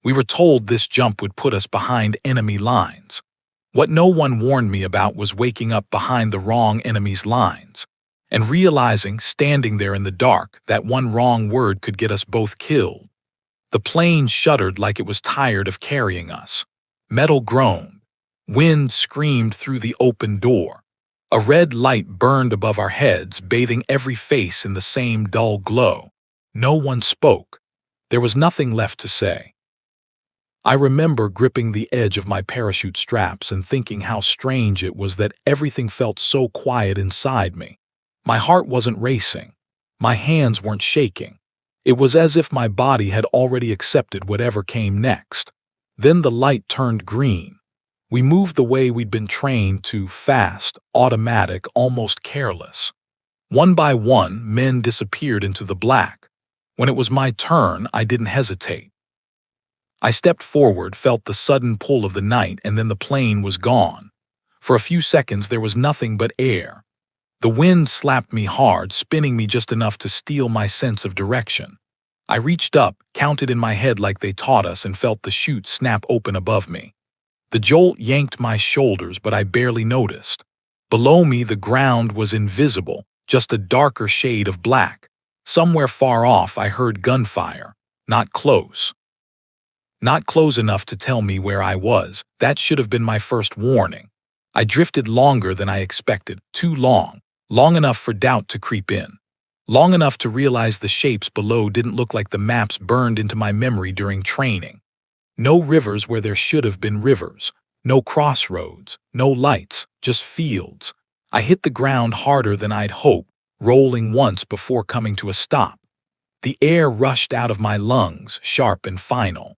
We were told this jump would put us behind enemy lines. What no one warned me about was waking up behind the wrong enemy's lines and realizing, standing there in the dark, that one wrong word could get us both killed. The plane shuddered like it was tired of carrying us. Metal groaned. Wind screamed through the open door. A red light burned above our heads, bathing every face in the same dull glow. No one spoke. There was nothing left to say. I remember gripping the edge of my parachute straps and thinking how strange it was that everything felt so quiet inside me. My heart wasn't racing. My hands weren't shaking. It was as if my body had already accepted whatever came next. Then the light turned green. We moved the way we'd been trained to, fast, automatic, almost careless. One by one, men disappeared into the black. When it was my turn, I didn't hesitate. I stepped forward, felt the sudden pull of the night, and then the plane was gone. For a few seconds, there was nothing but air. The wind slapped me hard, spinning me just enough to steal my sense of direction. I reached up, counted in my head like they taught us, and felt the chute snap open above me. The jolt yanked my shoulders, but I barely noticed. Below me, the ground was invisible, just a darker shade of black. Somewhere far off, I heard gunfire. Not close. Not close enough to tell me where I was. That should have been my first warning. I drifted longer than I expected, too long. Long enough for doubt to creep in. Long enough to realize the shapes below didn't look like the maps burned into my memory during training. No rivers where there should have been rivers. No crossroads. No lights. Just fields. I hit the ground harder than I'd hoped, rolling once before coming to a stop. The air rushed out of my lungs, sharp and final.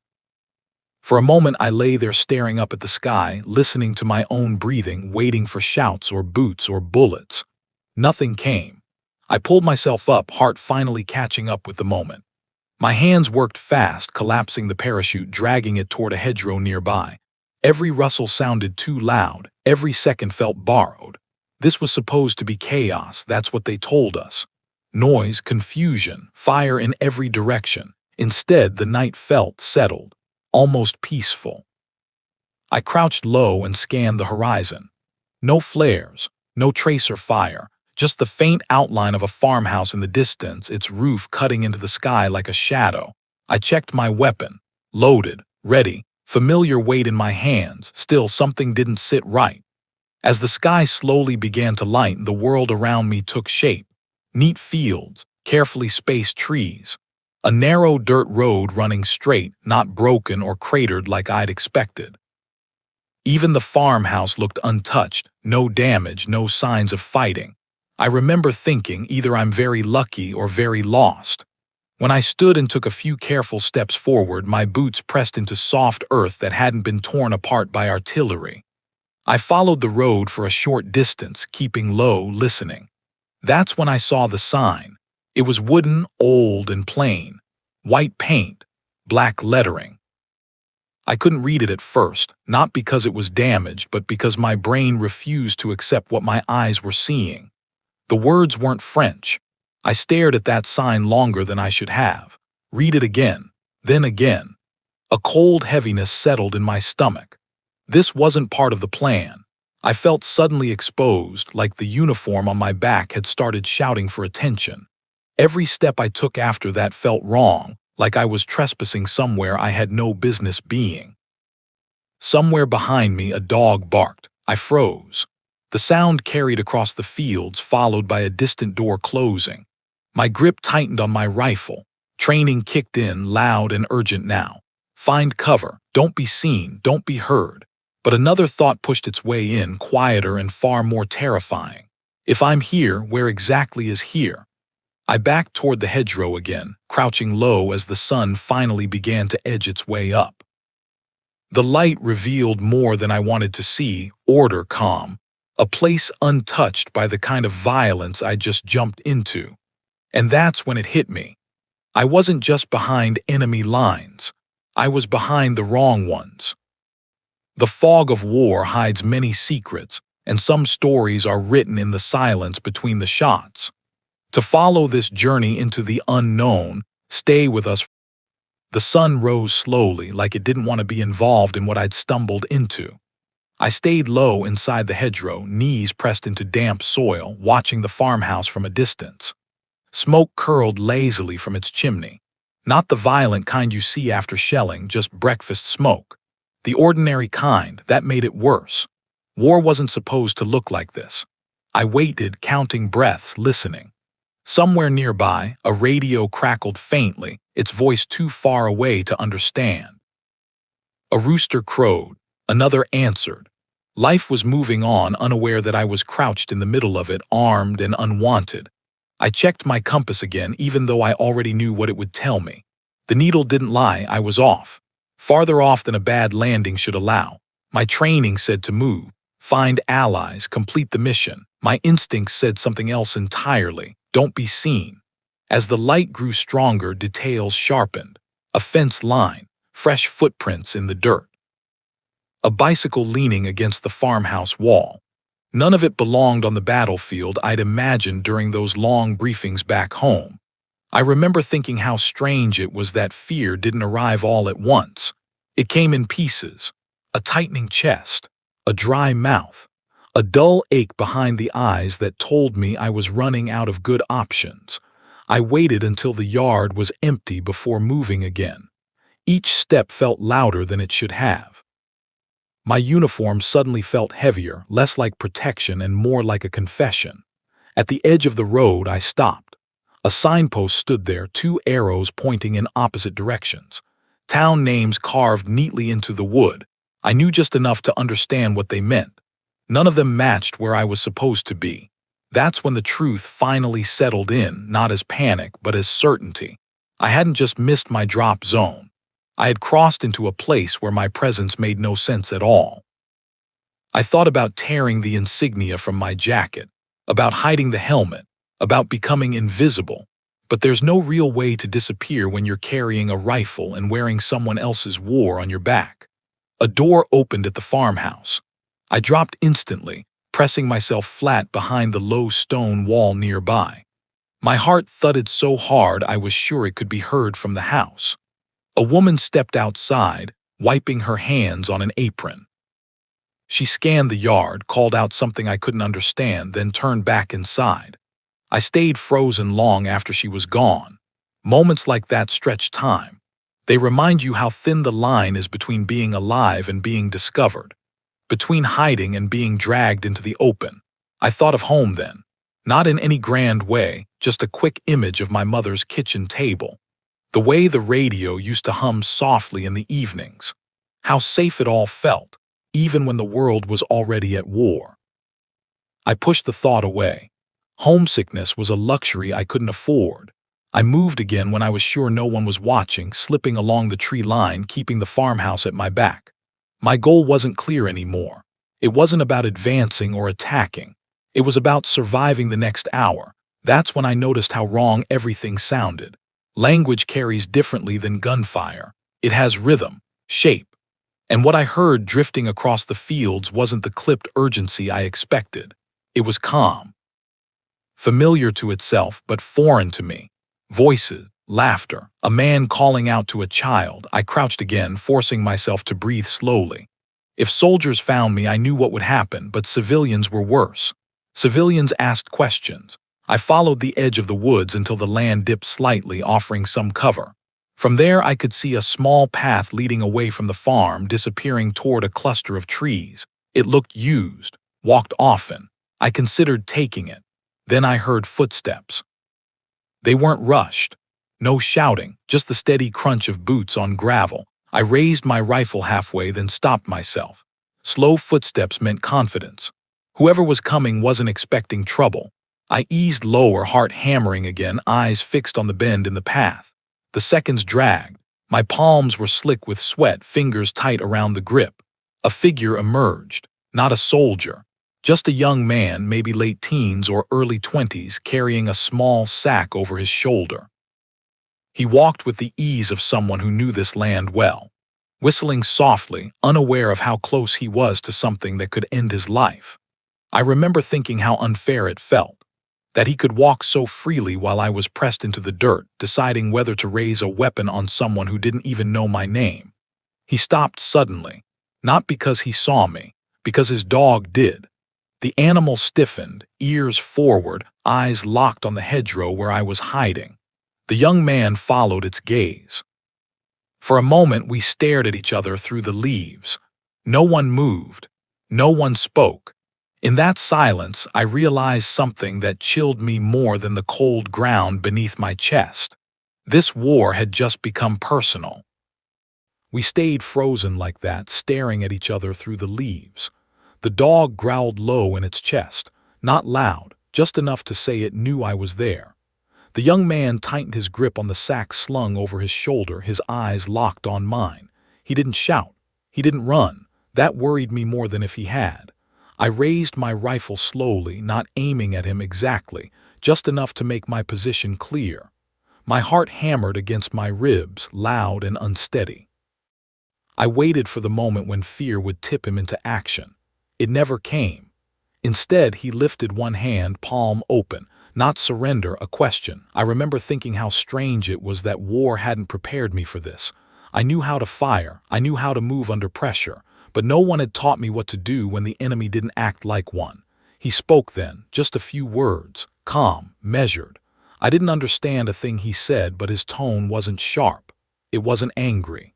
For a moment I lay there staring up at the sky, listening to my own breathing, waiting for shouts or boots or bullets. Nothing came. I pulled myself up, heart finally catching up with the moment. My hands worked fast, collapsing the parachute, dragging it toward a hedgerow nearby. Every rustle sounded too loud. Every second felt borrowed. This was supposed to be chaos, that's what they told us. Noise, confusion, fire in every direction. Instead, the night felt settled. Almost peaceful. I crouched low and scanned the horizon. No flares, no tracer fire, just the faint outline of a farmhouse in the distance, its roof cutting into the sky like a shadow. I checked my weapon. Loaded, ready, familiar weight in my hands. Still, something didn't sit right. As the sky slowly began to lighten, the world around me took shape. Neat fields, carefully spaced trees. A narrow dirt road running straight, not broken or cratered like I'd expected. Even the farmhouse looked untouched, no damage, no signs of fighting. I remember thinking, either I'm very lucky or very lost. When I stood and took a few careful steps forward, my boots pressed into soft earth that hadn't been torn apart by artillery. I followed the road for a short distance, keeping low, listening. That's when I saw the sign. It was wooden, old, and plain. White paint, black lettering. I couldn't read it at first, not because it was damaged, but because my brain refused to accept what my eyes were seeing. The words weren't French. I stared at that sign longer than I should have. Read it again, then again. A cold heaviness settled in my stomach. This wasn't part of the plan. I felt suddenly exposed, like the uniform on my back had started shouting for attention. Every step I took after that felt wrong, like I was trespassing somewhere I had no business being. Somewhere behind me, a dog barked. I froze. The sound carried across the fields, followed by a distant door closing. My grip tightened on my rifle. Training kicked in, loud and urgent now. Find cover. Don't be seen. Don't be heard. But another thought pushed its way in, quieter and far more terrifying. If I'm here, where exactly is here? I backed toward the hedgerow again, crouching low as the sun finally began to edge its way up. The light revealed more than I wanted to see, order, calm, a place untouched by the kind of violence I just jumped into. And that's when it hit me. I wasn't just behind enemy lines. I was behind the wrong ones. The fog of war hides many secrets, and some stories are written in the silence between the shots. To follow this journey into the unknown, stay with us. The sun rose slowly, like it didn't want to be involved in what I'd stumbled into. I stayed low inside the hedgerow, knees pressed into damp soil, watching the farmhouse from a distance. Smoke curled lazily from its chimney. Not the violent kind you see after shelling, just breakfast smoke. The ordinary kind, that made it worse. War wasn't supposed to look like this. I waited, counting breaths, listening. Somewhere nearby, a radio crackled faintly, its voice too far away to understand. A rooster crowed. Another answered. Life was moving on, unaware that I was crouched in the middle of it, armed and unwanted. I checked my compass again, even though I already knew what it would tell me. The needle didn't lie, I was off. Farther off than a bad landing should allow. My training said to move, find allies, complete the mission. My instincts said something else entirely. Don't be seen. As the light grew stronger, details sharpened. A fence line, fresh footprints in the dirt. A bicycle leaning against the farmhouse wall. None of it belonged on the battlefield I'd imagined during those long briefings back home. I remember thinking how strange it was that fear didn't arrive all at once. It came in pieces. A tightening chest, a dry mouth, a dull ache behind the eyes that told me I was running out of good options. I waited until the yard was empty before moving again. Each step felt louder than it should have. My uniform suddenly felt heavier, less like protection and more like a confession. At the edge of the road, I stopped. A signpost stood there, two arrows pointing in opposite directions. Town names carved neatly into the wood. I knew just enough to understand what they meant. None of them matched where I was supposed to be. That's when the truth finally settled in, not as panic, but as certainty. I hadn't just missed my drop zone. I had crossed into a place where my presence made no sense at all. I thought about tearing the insignia from my jacket, about hiding the helmet, about becoming invisible. But there's no real way to disappear when you're carrying a rifle and wearing someone else's war on your back. A door opened at the farmhouse. I dropped instantly, pressing myself flat behind the low stone wall nearby. My heart thudded so hard I was sure it could be heard from the house. A woman stepped outside, wiping her hands on an apron. She scanned the yard, called out something I couldn't understand, then turned back inside. I stayed frozen long after she was gone. Moments like that stretch time. They remind you how thin the line is between being alive and being discovered, between hiding and being dragged into the open. I thought of home then, not in any grand way, just a quick image of my mother's kitchen table. The way the radio used to hum softly in the evenings. How safe it all felt, even when the world was already at war. I pushed the thought away. Homesickness was a luxury I couldn't afford. I moved again when I was sure no one was watching, slipping along the tree line, keeping the farmhouse at my back. My goal wasn't clear anymore. It wasn't about advancing or attacking. It was about surviving the next hour. That's when I noticed how wrong everything sounded. Language carries differently than gunfire. It has rhythm, shape. And what I heard drifting across the fields wasn't the clipped urgency I expected. It was calm. Familiar to itself, but foreign to me. Voices, laughter, a man calling out to a child. I crouched again, forcing myself to breathe slowly. If soldiers found me, I knew what would happen, but civilians were worse. Civilians asked questions. I followed the edge of the woods until the land dipped slightly, offering some cover. From there, I could see a small path leading away from the farm, disappearing toward a cluster of trees. It looked used, walked often. I considered taking it. Then I heard footsteps. They weren't rushed. No shouting, just the steady crunch of boots on gravel. I raised my rifle halfway, then stopped myself. Slow footsteps meant confidence. Whoever was coming wasn't expecting trouble. I eased lower, heart hammering again, eyes fixed on the bend in the path. The seconds dragged. My palms were slick with sweat, fingers tight around the grip. A figure emerged, not a soldier. Just a young man, maybe late teens or early 20s, carrying a small sack over his shoulder. He walked with the ease of someone who knew this land well, whistling softly, unaware of how close he was to something that could end his life. I remember thinking how unfair it felt. that he could walk so freely while I was pressed into the dirt, deciding whether to raise a weapon on someone who didn't even know my name. He stopped suddenly, not because he saw me, because his dog did. The animal stiffened, ears forward, eyes locked on the hedgerow where I was hiding. The young man followed its gaze. For a moment we stared at each other through the leaves. No one moved. No one spoke. In that silence, I realized something that chilled me more than the cold ground beneath my chest. This war had just become personal. We stayed frozen like that, staring at each other through the leaves. The dog growled low in its chest, not loud, just enough to say it knew I was there. The young man tightened his grip on the sack slung over his shoulder, his eyes locked on mine. He didn't shout. He didn't run. That worried me more than if he had. I raised my rifle slowly, not aiming at him exactly, just enough to make my position clear. My heart hammered against my ribs, loud and unsteady. I waited for the moment when fear would tip him into action. It never came. Instead, he lifted one hand, palm open. Not surrender, a question. I remember thinking how strange it was that war hadn't prepared me for this. I knew how to fire, I knew how to move under pressure, but no one had taught me what to do when the enemy didn't act like one. He spoke then, just a few words, calm, measured. I didn't understand a thing he said, but his tone wasn't sharp. It wasn't angry.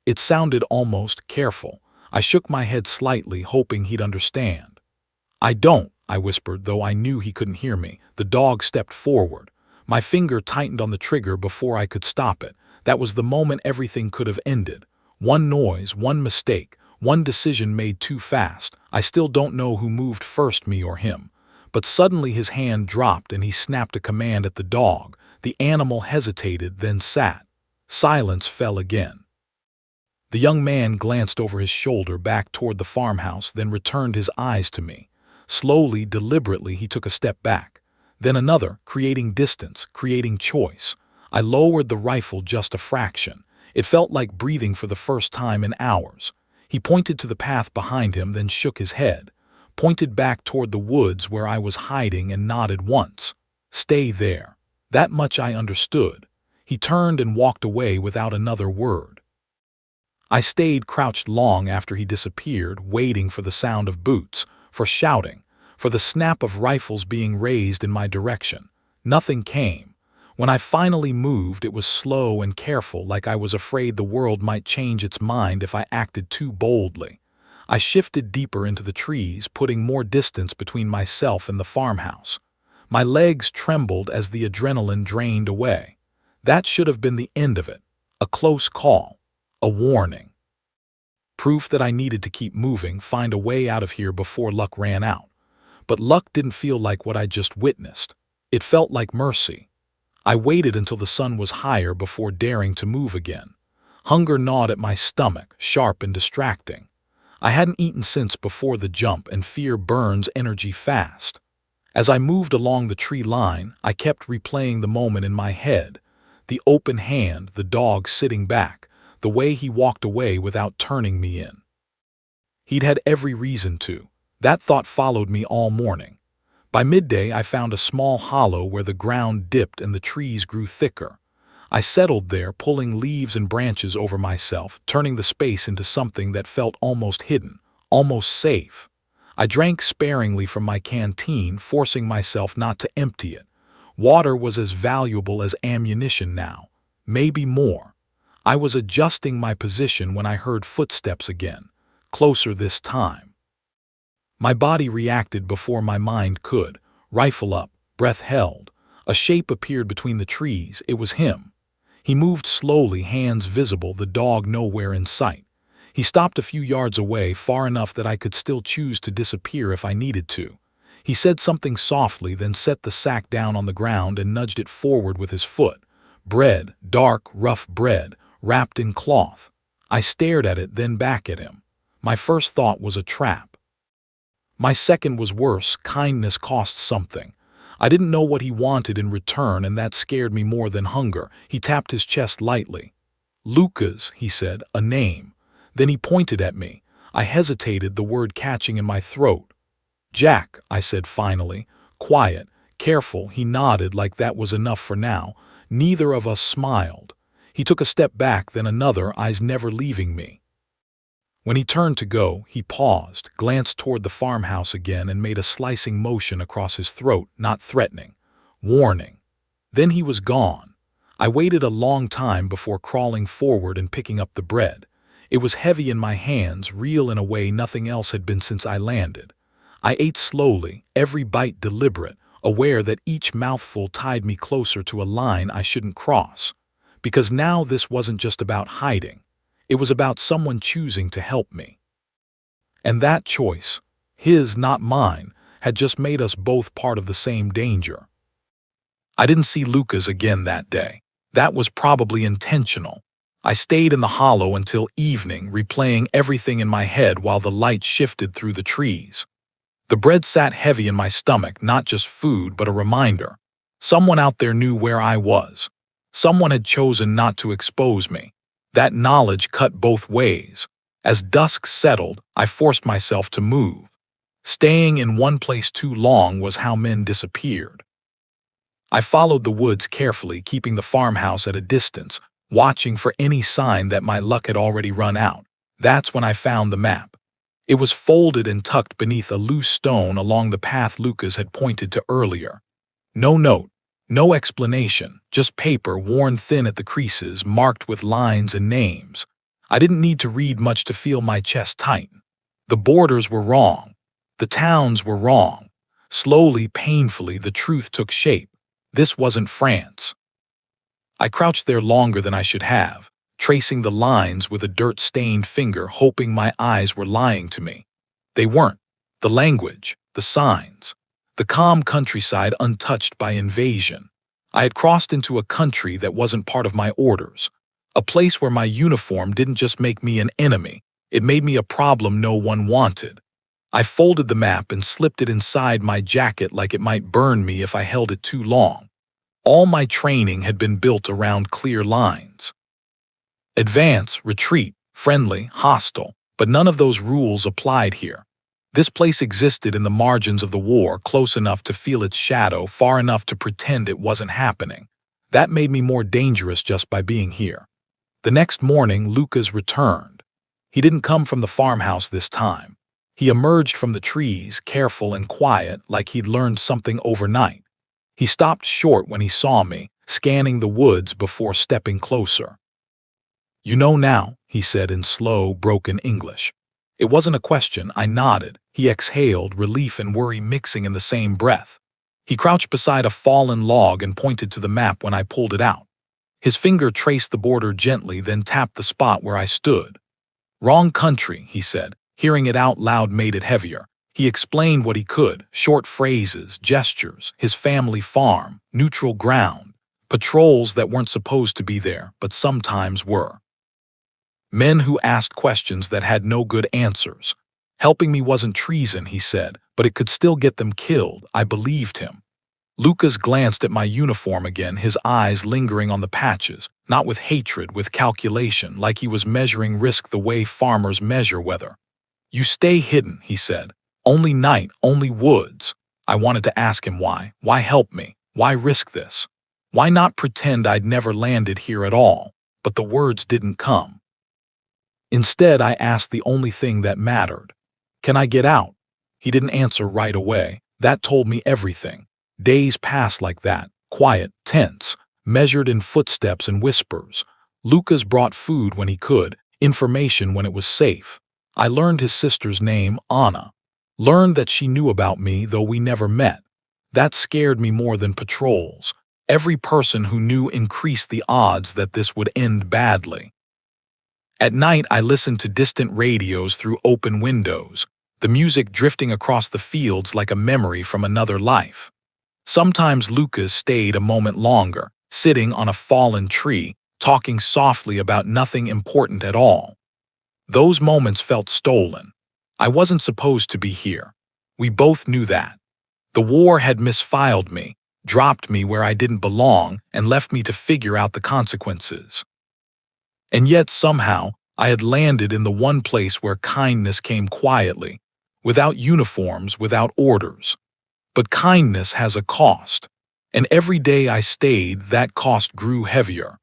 It sounded almost careful. I shook my head slightly, hoping he'd understand. "I don't," I whispered, though I knew he couldn't hear me. The dog stepped forward. My finger tightened on the trigger before I could stop it. That was the moment everything could have ended. One noise, one mistake, one decision made too fast. I still don't know who moved first, me or him. But suddenly his hand dropped and he snapped a command at the dog. The animal hesitated, then sat. Silence fell again. The young man glanced over his shoulder back toward the farmhouse, then returned his eyes to me. Slowly, deliberately, he took a step back. Then another, creating distance, creating choice. I lowered the rifle just a fraction. It felt like breathing for the first time in hours. He pointed to the path behind him, then shook his head. Pointed back toward the woods where I was hiding and nodded once. "Stay there." That much I understood. He turned and walked away without another word. I stayed crouched long after he disappeared, waiting for the sound of boots, for shouting, for the snap of rifles being raised in my direction. Nothing came. When I finally moved, it was slow and careful, like I was afraid the world might change its mind if I acted too boldly. I shifted deeper into the trees, putting more distance between myself and the farmhouse. My legs trembled as the adrenaline drained away. That should have been the end of it. A close call. A warning. Proof that I needed to keep moving, find a way out of here before luck ran out. But luck didn't feel like what I just witnessed. It felt like mercy. I waited until the sun was higher before daring to move again. Hunger gnawed at my stomach, sharp and distracting. I hadn't eaten since before the jump, and fear burns energy fast. As I moved along the tree line, I kept replaying the moment in my head. The open hand, the dog sitting back, the way he walked away without turning me in. He'd had every reason to. That thought followed me all morning. By midday, I found a small hollow where the ground dipped and the trees grew thicker. I settled there, pulling leaves and branches over myself, turning the space into something that felt almost hidden, almost safe. I drank sparingly from my canteen, forcing myself not to empty it. Water was as valuable as ammunition now, maybe more. I was adjusting my position when I heard footsteps again, closer this time. My body reacted before my mind could. Rifle up, breath held. A shape appeared between the trees. It was him. He moved slowly, hands visible, the dog nowhere in sight. He stopped a few yards away, far enough that I could still choose to disappear if I needed to. He said something softly, then set the sack down on the ground and nudged it forward with his foot. Bread, dark, rough bread, wrapped in cloth. I stared at it, then back at him. My first thought was a trap. My second was worse. Kindness cost something. I didn't know what he wanted in return, and that scared me more than hunger. He tapped his chest lightly. "Lucas," he said, "a name." Then he pointed at me. I hesitated, the word catching in my throat. "Jack," I said finally, quiet, Careful, he nodded like that was enough for now. Neither of us smiled. He took a step back, then another, eyes never leaving me. When he turned to go, he paused, glanced toward the farmhouse again, and made a slicing motion across his throat, not threatening, warning. Then he was gone. I waited a long time before crawling forward and picking up the bread. It was heavy in my hands, real in a way nothing else had been since I landed. I ate slowly, every bite deliberate, aware that each mouthful tied me closer to a line I shouldn't cross. Because now this wasn't just about hiding. It was about someone choosing to help me. And that choice, his, not mine, had just made us both part of the same danger. I didn't see Lucas again that day. That was probably intentional. I stayed in the hollow until evening, replaying everything in my head while the light shifted through the trees. The bread sat heavy in my stomach, not just food, but a reminder. Someone out there knew where I was. Someone had chosen not to expose me. That knowledge cut both ways. As dusk settled, I forced myself to move. Staying in one place too long was how men disappeared. I followed the woods carefully, keeping the farmhouse at a distance, watching for any sign that my luck had already run out. That's when I found the map. It was folded and tucked beneath a loose stone along the path Lucas had pointed to earlier. No note, no explanation, just paper worn thin at the creases, marked with lines and names. I didn't need to read much to feel my chest tighten. The borders were wrong. The towns were wrong. Slowly, painfully, the truth took shape. This wasn't France. I crouched there longer than I should have, tracing the lines with a dirt-stained finger, hoping my eyes were lying to me. They weren't. The language, the signs, the calm countryside untouched by invasion. I had crossed into a country that wasn't part of my orders, a place where my uniform didn't just make me an enemy, it made me a problem no one wanted. I folded the map and slipped it inside my jacket like it might burn me if I held it too long. All my training had been built around clear lines. Advance, retreat, friendly, hostile, but none of those rules applied here. This place existed in the margins of the war, close enough to feel its shadow, far enough to pretend it wasn't happening. That made me more dangerous just by being here. The next morning, Lucas returned. He didn't come from the farmhouse this time. He emerged from the trees, careful and quiet, like he'd learned something overnight. He stopped short when he saw me, scanning the woods before stepping closer. "You know now," he said in slow, broken English. It wasn't a question. I nodded. He exhaled, relief and worry mixing in the same breath. He crouched beside a fallen log and pointed to the map when I pulled it out. His finger traced the border gently, then tapped the spot where I stood. "Wrong country," he said. Hearing it out loud made it heavier. He explained what he could, short phrases, gestures, his family farm, neutral ground, patrols that weren't supposed to be there, but sometimes were. Men who asked questions that had no good answers. Helping me wasn't treason, he said, but it could still get them killed. I believed him. Lucas glanced at my uniform again, his eyes lingering on the patches, not with hatred, with calculation, like he was measuring risk the way farmers measure weather. "You stay hidden," he said. "Only night, only woods." I wanted to ask him why. Why help me? Why risk this? Why not pretend I'd never landed here at all? But the words didn't come. Instead, I asked the only thing that mattered. "Can I get out?" He didn't answer right away. That told me everything. Days passed like that, quiet, tense, measured in footsteps and whispers. Lucas brought food when he could, information when it was safe. I learned his sister's name, Anna. Learned that she knew about me, though we never met. That scared me more than patrols. Every person who knew increased the odds that this would end badly. At night, I listened to distant radios through open windows, the music drifting across the fields like a memory from another life. Sometimes Lucas stayed a moment longer, sitting on a fallen tree, talking softly about nothing important at all. Those moments felt stolen. I wasn't supposed to be here. We both knew that. The war had misfiled me, dropped me where I didn't belong, and left me to figure out the consequences. And yet somehow, I had landed in the one place where kindness came quietly, without uniforms, without orders. But kindness has a cost, and every day I stayed, that cost grew heavier.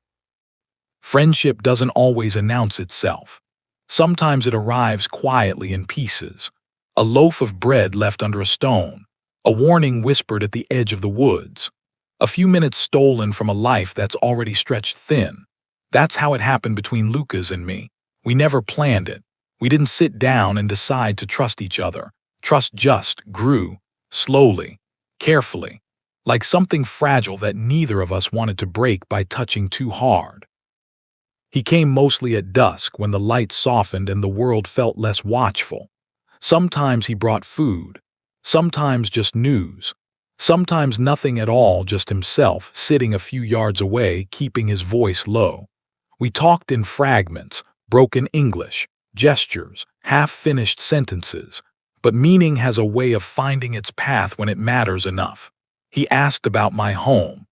Friendship doesn't always announce itself. Sometimes it arrives quietly in pieces. A loaf of bread left under a stone, a warning whispered at the edge of the woods, a few minutes stolen from a life that's already stretched thin. That's how it happened between Lucas and me. We never planned it. We didn't sit down and decide to trust each other. Trust just grew, slowly, carefully, like something fragile that neither of us wanted to break by touching too hard. He came mostly at dusk when the light softened and the world felt less watchful. Sometimes he brought food, sometimes just news, sometimes nothing at all, just himself, sitting a few yards away, keeping his voice low. We talked in fragments, broken English, gestures, half-finished sentences, but meaning has a way of finding its path when it matters enough. He asked about my home.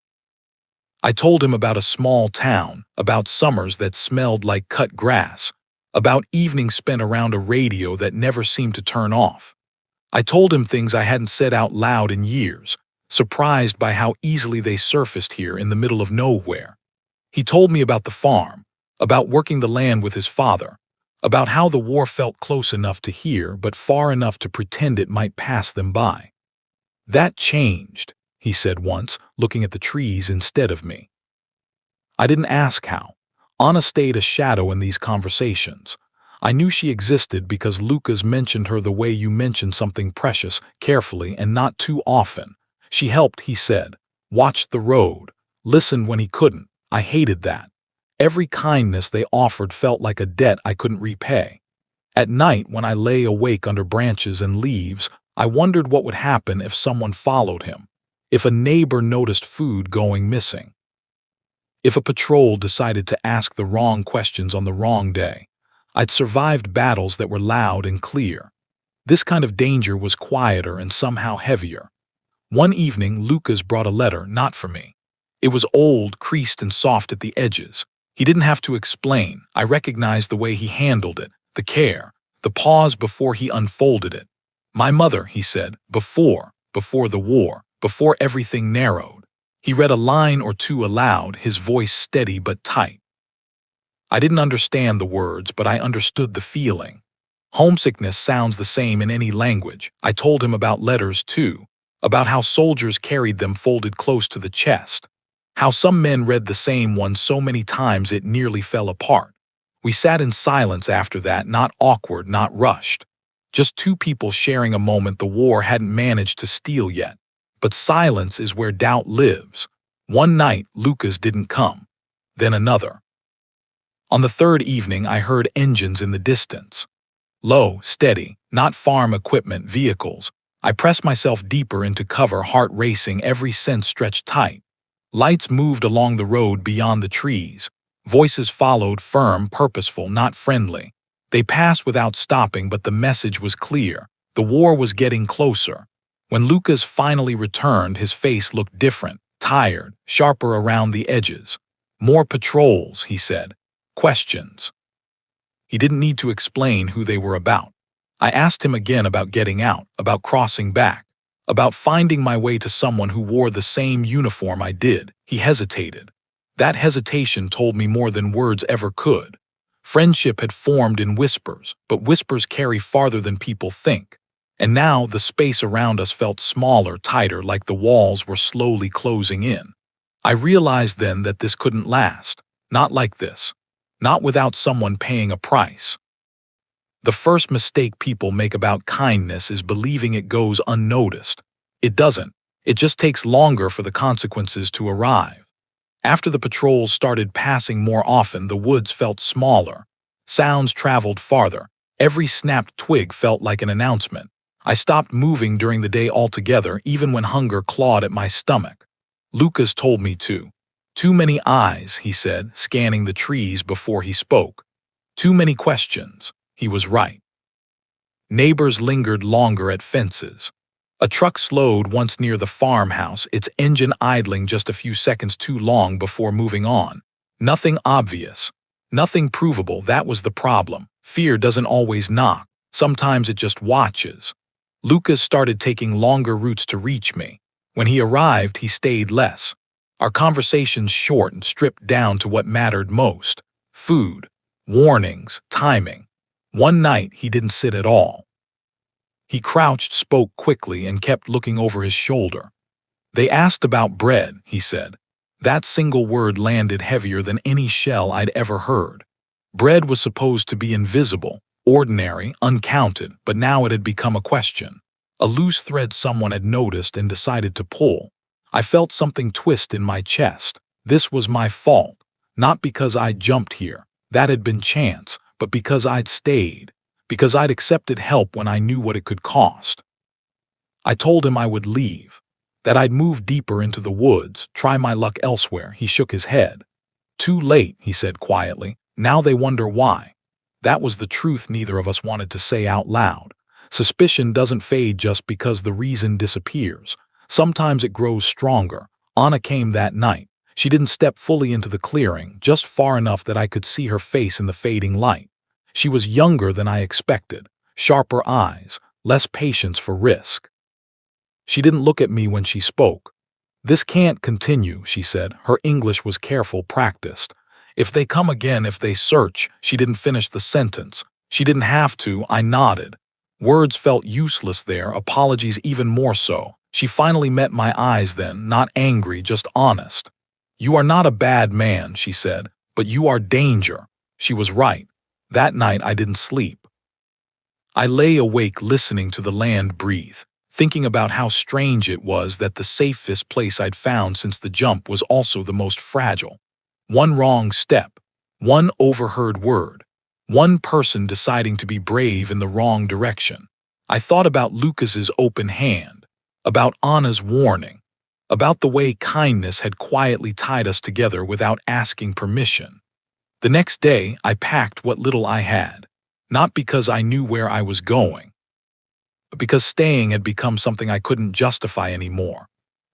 I told him about a small town, about summers that smelled like cut grass, about evenings spent around a radio that never seemed to turn off. I told him things I hadn't said out loud in years, surprised by how easily they surfaced here in the middle of nowhere. He told me about the farm, about working the land with his father, about how the war felt close enough to hear but far enough to pretend it might pass them by. "That changed," he said once, looking at the trees instead of me. I didn't ask how. Anna stayed a shadow in these conversations. I knew she existed because Lucas mentioned her the way you mention something precious, carefully and not too often. She helped, he said, watched the road, listened when he couldn't. I hated that. Every kindness they offered felt like a debt I couldn't repay. At night, when I lay awake under branches and leaves, I wondered what would happen if someone followed him, if a neighbor noticed food going missing, if a patrol decided to ask the wrong questions on the wrong day. I'd survived battles that were loud and clear. This kind of danger was quieter and somehow heavier. One evening, Lucas brought a letter, not for me. It was old, creased and soft at the edges. He didn't have to explain. I recognized the way he handled it, the care, the pause before he unfolded it. "My mother," he said, before the war, before everything narrowed. He read a line or two aloud, his voice steady but tight. I didn't understand the words, but I understood the feeling. Homesickness sounds the same in any language. I told him about letters too, about how soldiers carried them folded close to the chest, how some men read the same one so many times it nearly fell apart. We sat in silence after that, not awkward, not rushed. Just two people sharing a moment the war hadn't managed to steal yet. But silence is where doubt lives. One night, Lucas didn't come. Then another. On the third evening, I heard engines in the distance. Low, steady, not farm equipment, vehicles. I pressed myself deeper into cover, heart racing, every sense stretched tight. Lights moved along the road beyond the trees. Voices followed, firm, purposeful, not friendly. They passed without stopping, but the message was clear. The war was getting closer. When Lucas finally returned, his face looked different, tired, sharper around the edges. "More patrols," he said. "Questions." He didn't need to explain who they were about. I asked him again about getting out, about crossing back, about finding my way to someone who wore the same uniform I did. He hesitated. That hesitation told me more than words ever could. Friendship had formed in whispers, but whispers carry farther than people think. And now the space around us felt smaller, tighter, like the walls were slowly closing in. I realized then that this couldn't last. Not like this. Not without someone paying a price. The first mistake people make about kindness is believing it goes unnoticed. It doesn't. It just takes longer for the consequences to arrive. After the patrols started passing more often, the woods felt smaller. Sounds traveled farther. Every snapped twig felt like an announcement. I stopped moving during the day altogether, even when hunger clawed at my stomach. Lucas told me to. "Too many eyes," he said, scanning the trees before he spoke. "Too many questions." He was right. Neighbors lingered longer at fences. A truck slowed once near the farmhouse, its engine idling just a few seconds too long before moving on. Nothing obvious. Nothing provable, that was the problem. Fear doesn't always knock. Sometimes it just watches. Lucas started taking longer routes to reach me. When he arrived, he stayed less. Our conversations short and stripped down to what mattered most: food, warnings, timing. One night, he didn't sit at all. He crouched, spoke quickly, and kept looking over his shoulder. "They asked about bread," he said. That single word landed heavier than any shell I'd ever heard. Bread was supposed to be invisible, ordinary, uncounted, but now it had become a question. A loose thread someone had noticed and decided to pull. I felt something twist in my chest. This was my fault. Not because I'd jumped here. That had been chance, but because I'd stayed. Because I'd accepted help when I knew what it could cost. I told him I would leave, that I'd move deeper into the woods, try my luck elsewhere. He shook his head. "Too late," he said quietly. "Now they wonder why." That was the truth neither of us wanted to say out loud. Suspicion doesn't fade just because the reason disappears. Sometimes it grows stronger. Anna came that night. She didn't step fully into the clearing, just far enough that I could see her face in the fading light. She was younger than I expected, sharper eyes, less patience for risk. She didn't look at me when she spoke. "This can't continue," she said. Her English was careful, practiced. "If they come again, if they search," she didn't finish the sentence. She didn't have to. I nodded. Words felt useless there, apologies even more so. She finally met my eyes then, not angry, just honest. "You are not a bad man," she said, "but you are danger." She was right. That night I didn't sleep. I lay awake listening to the land breathe, thinking about how strange it was that the safest place I'd found since the jump was also the most fragile. One wrong step, one overheard word, one person deciding to be brave in the wrong direction. I thought about Lucas's open hand, about Anna's warning, about the way kindness had quietly tied us together without asking permission. The next day, I packed what little I had, not because I knew where I was going, but because staying had become something I couldn't justify anymore.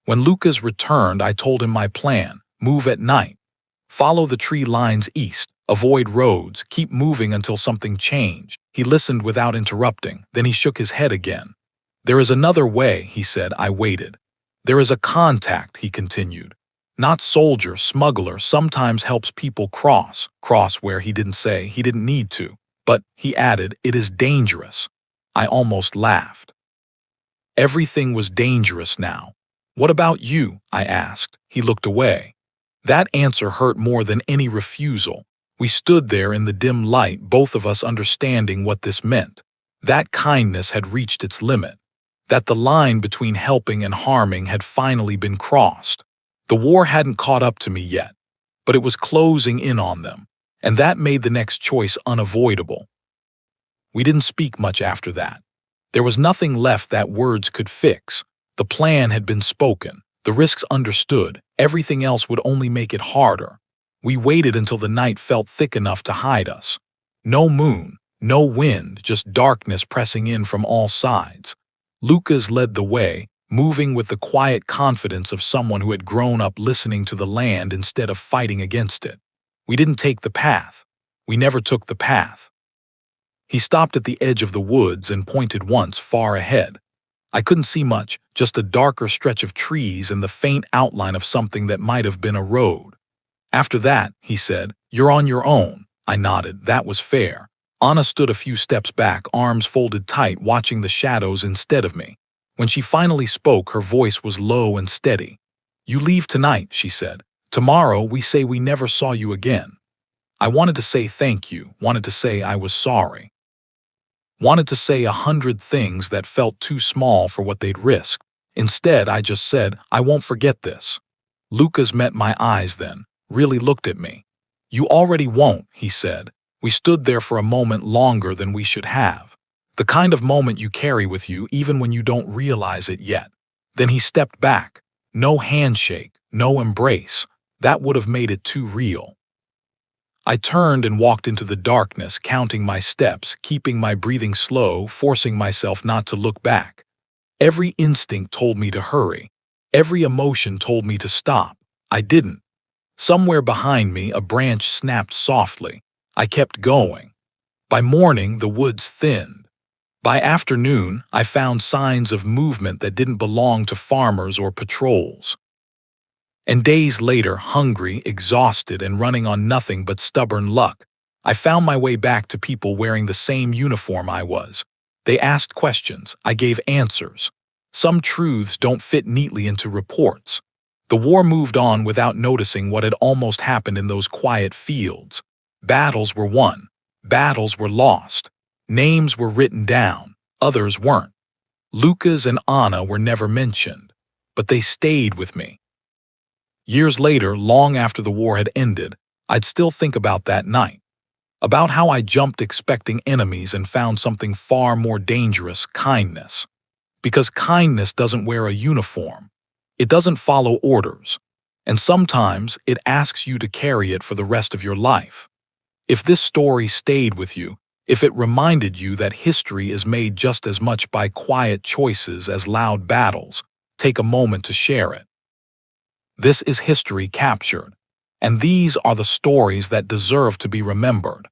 When Lucas returned, I told him my plan: move at night, follow the tree lines east, avoid roads, keep moving until something changed. He listened without interrupting, then he shook his head again. "There is another way," he said. I waited. "There is a contact," he continued. "Not soldier, smuggler, sometimes helps people cross where he didn't say, he didn't need to. But," he added, "it is dangerous." I almost laughed. Everything was dangerous now. "What about you?" I asked. He looked away. That answer hurt more than any refusal. We stood there in the dim light, both of us understanding what this meant. That kindness had reached its limit. That the line between helping and harming had finally been crossed. The war hadn't caught up to me yet, but it was closing in on them, and that made the next choice unavoidable. We didn't speak much after that. There was nothing left that words could fix. The plan had been spoken, the risks understood, everything else would only make it harder. We waited until the night felt thick enough to hide us. No moon, no wind, just darkness pressing in from all sides. Lucas led the way, moving with the quiet confidence of someone who had grown up listening to the land instead of fighting against it. We didn't take the path. We never took the path. He stopped at the edge of the woods and pointed once far ahead. I couldn't see much, just a darker stretch of trees and the faint outline of something that might have been a road. "After that," he said, "you're on your own." I nodded. That was fair. Anna stood a few steps back, arms folded tight, watching the shadows instead of me. When she finally spoke, her voice was low and steady. "You leave tonight," she said. "Tomorrow we say we never saw you again." I wanted to say thank you, wanted to say I was sorry. Wanted to say 100 things that felt too small for what they'd risked. Instead, I just said, "I won't forget this." Lucas met my eyes then, really looked at me. "You already won't," he said. We stood there for a moment longer than we should have. The kind of moment you carry with you even when you don't realize it yet. Then he stepped back. No handshake, no embrace. That would have made it too real. I turned and walked into the darkness, counting my steps, keeping my breathing slow, forcing myself not to look back. Every instinct told me to hurry. Every emotion told me to stop. I didn't. Somewhere behind me, a branch snapped softly. I kept going. By morning, the woods thinned. By afternoon, I found signs of movement that didn't belong to farmers or patrols. And days later, hungry, exhausted, and running on nothing but stubborn luck, I found my way back to people wearing the same uniform I was. They asked questions, I gave answers. Some truths don't fit neatly into reports. The war moved on without noticing what had almost happened in those quiet fields. Battles were won. Battles were lost. Names were written down. Others weren't. Lucas and Anna were never mentioned, but they stayed with me. Years later, long after the war had ended, I'd still think about that night. About how I jumped expecting enemies and found something far more dangerous: kindness. Because kindness doesn't wear a uniform. It doesn't follow orders. And sometimes it asks you to carry it for the rest of your life. If this story stayed with you, if it reminded you that history is made just as much by quiet choices as loud battles, take a moment to share it. This is history captured, and these are the stories that deserve to be remembered.